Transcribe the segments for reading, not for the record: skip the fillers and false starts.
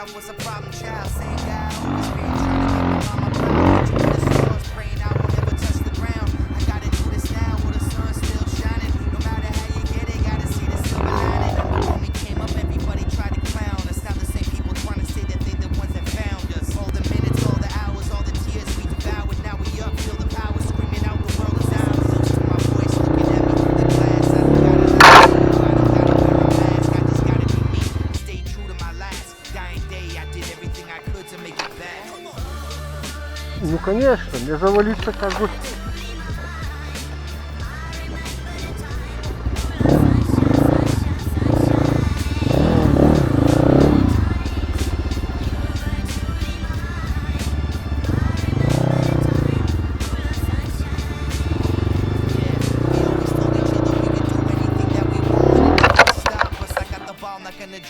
I was a problem child. Same guy, always been trying to make my mama proud. Put you in the stars, praying I won't ever touch the ground. I gotta do this now while the sun's still shining. No matter how you get it, gotta see the silver lining. And when we came up, everybody tried to clown us. Now the same people trying to say that they the ones that found us. All the minutes, all the hours, all the tears we devoured. Now we up, feel the power screaming out, the world is ours. Listen to my voice looking at me through the glass. I don't gotta lie, I don't gotta wear a mask. I just gotta be me, stay true to my last dying day. I did everything I could to make it back. Ну конечно, не завалиться как бы.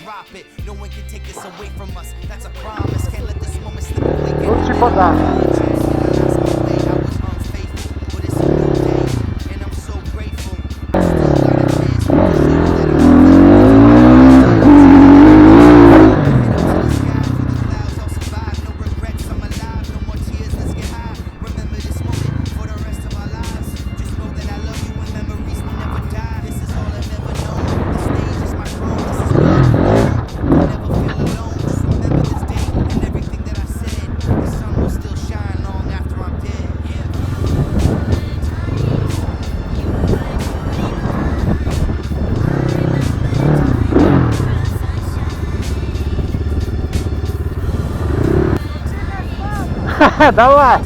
Drop it. No one can take this away from us. That's a promise. Can't let this moment slip away. Ну типа да. I was unfaithful, but it's a new day, and I'm so grateful. Still got a chance to show you that I'm to the sky through the clouds. I'll survive. No regrets. I'm alive. No more tears. Let's get high. Remember this moment for the rest of our lives. Just know that I love you and memories will never die. This is all I've ever known. The stage is my throne. This is where I belong. I'll never feel alone. Just remember this day and everything that I said. The sun will still shine long after I'm dead. Давай!